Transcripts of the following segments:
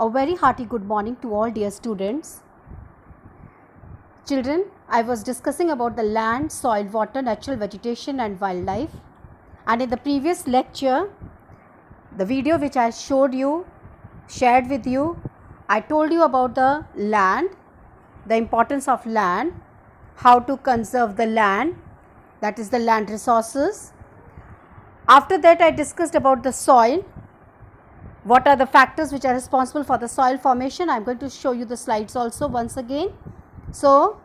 A very hearty good morning to all dear students. Children, I was discussing about the land, soil, water, natural vegetation and wildlife. And in the previous lecture, the video which I showed you, shared with you, I told you about the land, the importance of land, how to conserve the land, that is the land resources. After that, I discussed about the soil. What are the factors which are responsible for the soil formation? I am going to show you the slides also once again. So,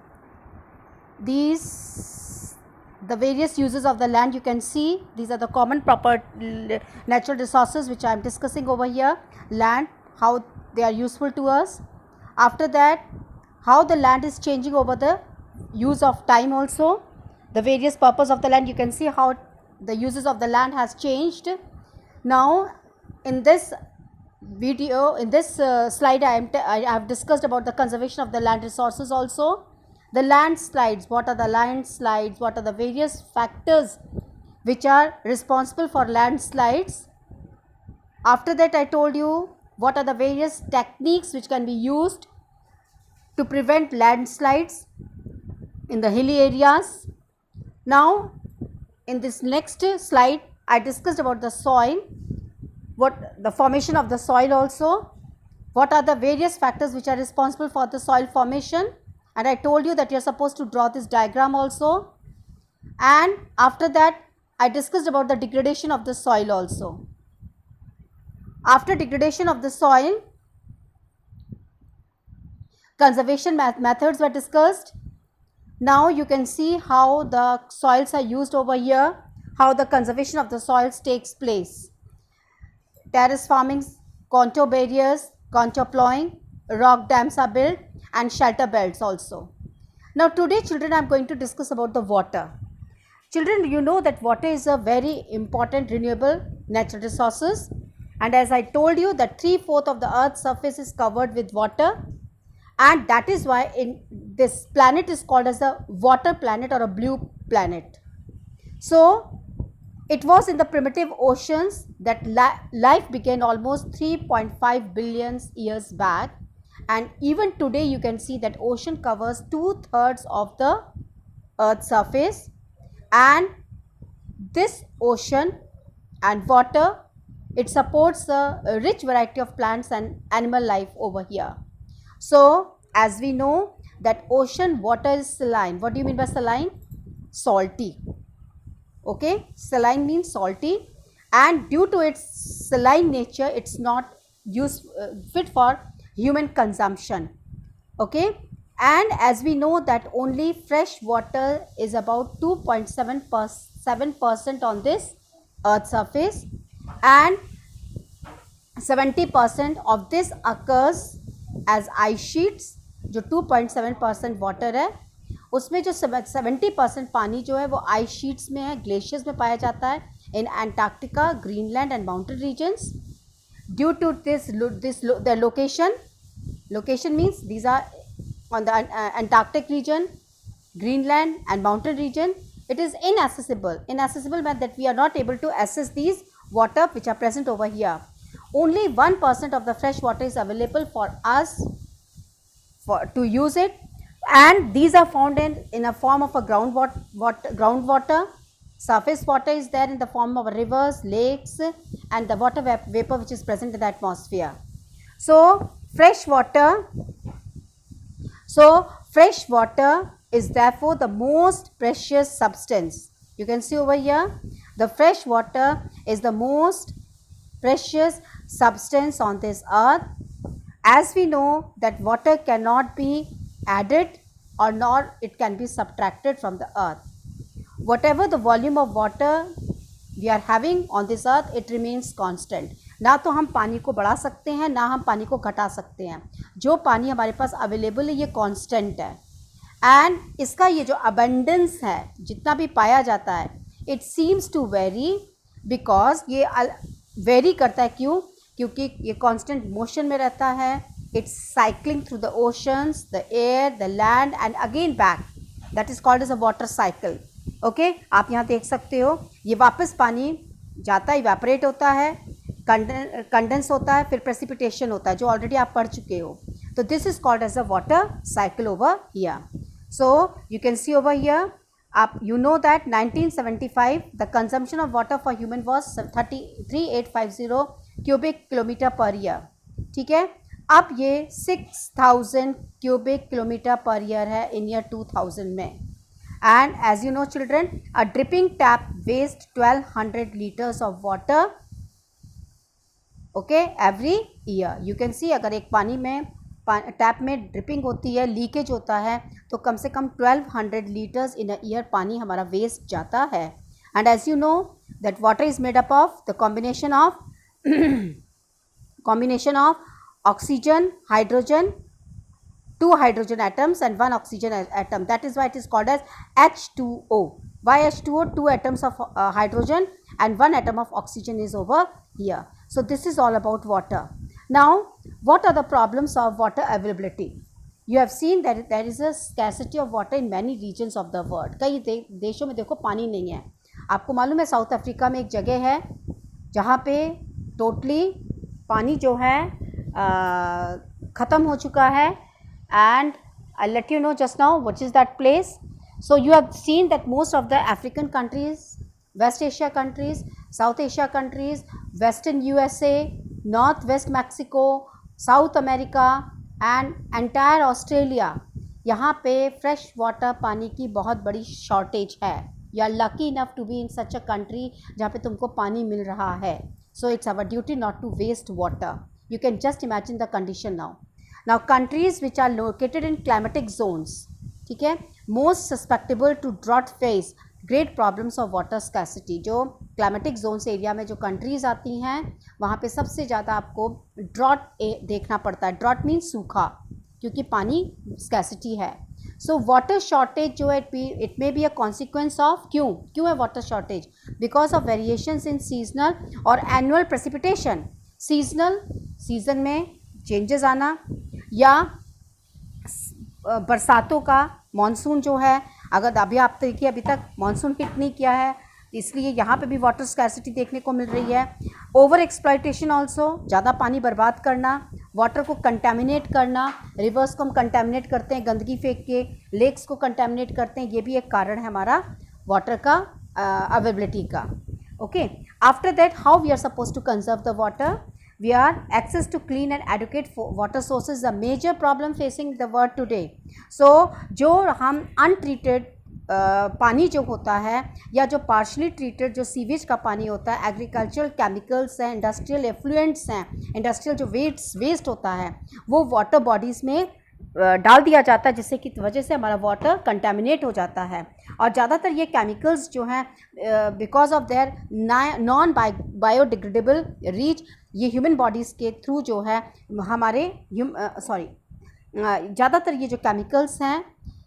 the various uses of the land you can see, these are the common proper natural resources which I am discussing over here. Land, how they are useful to us. After that, how the land is changing over the use of time also. The various purpose of the land, you can see how the uses of the land has changed. Now, in this video, in this slide, I have discussed about the conservation of the land resources also. The landslides, what are the landslides, what are the various factors which are responsible for landslides. After that, I told you what are the various techniques which can be used to prevent landslides in the hilly areas. Now, in this next slide, I discussed about the soil, what the formation of the soil also, what are the various factors which are responsible for the soil formation, and I told you that you are supposed to draw this diagram also. And after that, I discussed about the degradation of the soil also. After degradation of the soil, conservation methods were discussed. Now you can see how the soils are used over here, how the conservation of the soils takes place. Terrace farming, contour barriers, contour plowing, rock dams are built and shelter belts also. Now today children, I am going to discuss about the water. Children, you know that water is a very important renewable natural resources, and as I told you that 3/4 of the earth's surface is covered with water, and that is why in this planet is called as a water planet or a blue planet. So it was in the primitive oceans that life began almost 3.5 billion years back, and even today you can see that ocean covers 2/3 of the earth's surface, and this ocean and water, it supports a rich variety of plants and animal life over here. So as we know that ocean water is saline. What do you mean by saline? Salty. Okay, saline means salty, and due to its saline nature, it's not fit for human consumption. Okay, and as we know that only fresh water is about 2.7% on this earth surface, and 70% of this occurs as ice sheets. जो 2.7% water है, उसमें जो 70% पानी जो है वो ice sheets में है, ग्लेशियर्स में पाया जाता है in Antarctica, Greenland and mountain regions. Due to this the location means these are on the Antarctic region, Greenland and mountain region, it is inaccessible means that we are not able to access these water which are present over here. Only 1% of the fresh water is available for us to use it, and these are found in a form of a groundwater. Surface water is there in the form of rivers, lakes and the water vapor which is present in the atmosphere. So fresh water is therefore the most precious substance. You can see over here, the fresh water is the most precious substance on this earth. As we know that water cannot be added or nor it can be subtracted from the earth. Whatever the volume of water we are having on this earth, it remains constant. ना तो हम पानी को बढ़ा सकते हैं, ना हम पानी को घटा सकते हैं. जो पानी हमारे पास अवेलेबल है ये कांस्टेंट है, एंड इसका ये जो अबंडेंस है, जितना भी पाया जाता है, it seems to very, because ये वेरी करता है. क्यों? क्योंकि ये कांस्टेंट मोशन में रहता है. It's cycling through the oceans, the air, the land and again back. That is called as a water cycle. Okay, आप यहाँ देख सकते हो ये वापस पानी जाता है, इवेपोरेट होता है, कंडेंस होता है, फिर प्रेसिपिटेशन होता है, जो ऑलरेडी आप पढ़ चुके हो. तो this is called as a water cycle over here. So you can see over here, आप you know that 1975 the consumption of water for human was 3850 cubic kilometer per year. ठीक है, अब ये 6000 क्यूबिक किलोमीटर पर ईयर है इन year 2000 में. And as you know children, a dripping tap wastes 1200 liters of water, okay, every year. You can see अगर एक पानी में टैप में ड्रिपिंग होती है, लीकेज होता है, तो कम से कम 1200 लीटर्स इन अ ईयर पानी हमारा वेस्ट जाता है. And as you know that water is made up of the combination of oxygen, hydrogen, 2 hydrogen atoms and 1 oxygen atom. That is why it is called as H2O. Why H2O? 2 atoms of hydrogen and 1 atom of oxygen is over here. So this is all about water. Now what are the problems of water availability? You have seen that there is a scarcity of water in many regions of the world. कई देशों में देखो पानी नहीं है. आपको मालूम है साउथ अफ्रीका में एक जगह है जहाँ पे टोटली पानी जो है ख़त्म हो चुका है. And I'll let you know just now what is that place. So you have seen that most of the African countries, West Asia countries, South Asia countries, Western USA, Northwest Mexico, South America and entire Australia, यहाँ पे fresh water पानी की बहुत बड़ी shortage है. You are lucky enough to be in such a country जहाँ पे तुमको पानी मिल रहा है. So it's our duty not to waste water. You can just imagine the condition now. Now countries which are located in climatic zones, ठीक है, most susceptible to drought face great problems of water scarcity. जो climatic zones area में जो countries आती हैं वहाँ पे सबसे ज़्यादा आपको drought देखना पड़ता है. drought means सूखा, क्योंकि पानी scarcity है. So water shortage जो है it may be a consequence of क्यों है water shortage? Because of variations in seasonal और annual precipitation. season में चेंजेस आना, या बरसातों का मानसून जो है, अगर अभी आप देखिए अभी तक मानसून हिट नहीं किया है, इसलिए यहाँ पे भी वाटर स्कैर्सिटी देखने को मिल रही है. ओवर एक्सप्लॉयटेशन ऑल्सो, ज़्यादा पानी बर्बाद करना, वाटर को कंटेमिनेट करना, रिवर्स को हम कंटेमिनेट करते हैं गंदगी फेंक के, लेक्स को कंटेमिनेट करते हैं, ये भी एक कारण है हमारा वाटर का अवेलेबिलिटी का. Okay, after that how we are suppose to conserve the water. We are access to clean and adequate water sources is a major problem facing the world today. So जो हम untreated पानी जो होता है, या जो partially treated जो sewage का पानी होता है, एग्रीकल्चरल केमिकल्स हैं, इंडस्ट्रियल एफ्लुएंट्स हैं, इंडस्ट्रियल जो वेस्ट होता है, वो वाटर बॉडीज़ में डाल दिया जाता है, जिससे की वजह से हमारा वाटर कंटेमिनेट हो जाता है. और ज़्यादातर ये केमिकल्स जो हैं because of their non biodegradable reach, ये ह्यूमन बॉडीज़ के थ्रू जो है हमारे ज़्यादातर ये जो केमिकल्स हैं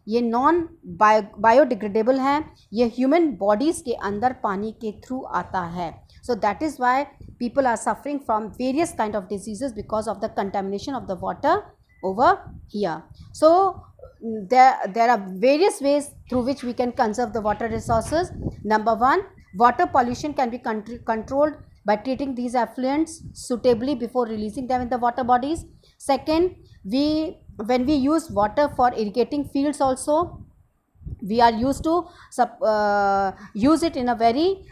ये नॉन बायोडिग्रेडेबल हैं, ये ह्यूमन बॉडीज़ के अंदर पानी के थ्रू आता है. So that is why people are suffering from various kind of diseases because of the contamination of the water over here. So there are various ways through which we can conserve the water resources. Number one, water pollution can be controlled by treating these effluents suitably before releasing them in the water bodies. Second, when we use water for irrigating fields also, we are used to use it in a very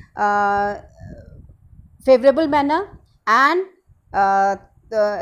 favorable manner. And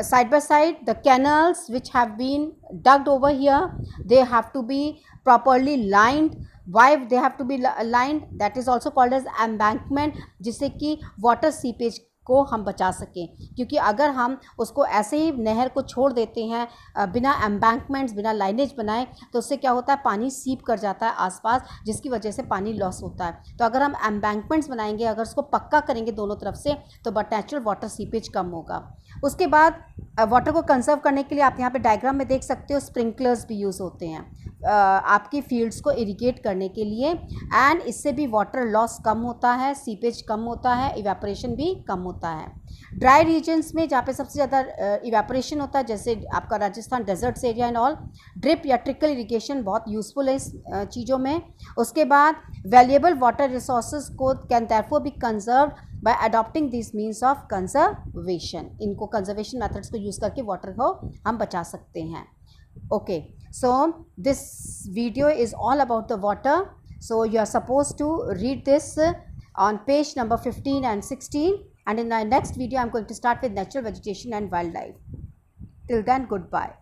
side by side, the canals which have been dug over here, they have to be properly lined. Why they have to be lined? That is also called as embankment, जिससे कि water seepage को हम बचा सकें. क्योंकि अगर हम उसको ऐसे ही नहर को छोड़ देते हैं बिना एम्बैंकमेंट्स, बिना लाइनेज बनाए, तो उससे क्या होता है, पानी सीप कर जाता है आसपास, जिसकी वजह से पानी लॉस होता है. तो अगर हम एम्बैंकमेंट्स बनाएंगे, अगर उसको पक्का करेंगे दोनों तरफ से, तो बट नेचुरल वाटर सीपेज कम होगा. उसके बाद वाटर को कंजर्व करने के लिए आप यहाँ पे डायग्राम में देख सकते हो, स्प्रिंकलर्स भी यूज़ होते हैं आपकी फील्ड्स को इरिगेट करने के लिए. एंड इससे भी वाटर लॉस कम होता है, सीपेज कम होता है, इवेपोरेशन भी कम होता है. ड्राई रीजन्स में जहाँ पे सबसे ज़्यादा इवेपोरेशन होता है, जैसे आपका Rajasthan deserts area and all, drip या ट्रिकल इरिगेशन बहुत यूज़फुल है इस चीज़ों में। उसके बाद वैल्यूएबल वाटर रिसोर्सेज को can therefore be conserve by adopting this means of conservation. इनको कंजर्वेशन मेथड्स को यूज़ करके वाटर को हम बचा सकते हैं। Okay, so this video is all about the water, so you are supposed to read this on page number 15 and 16, and in the next video I am going to start with natural vegetation and wildlife. Till then, goodbye.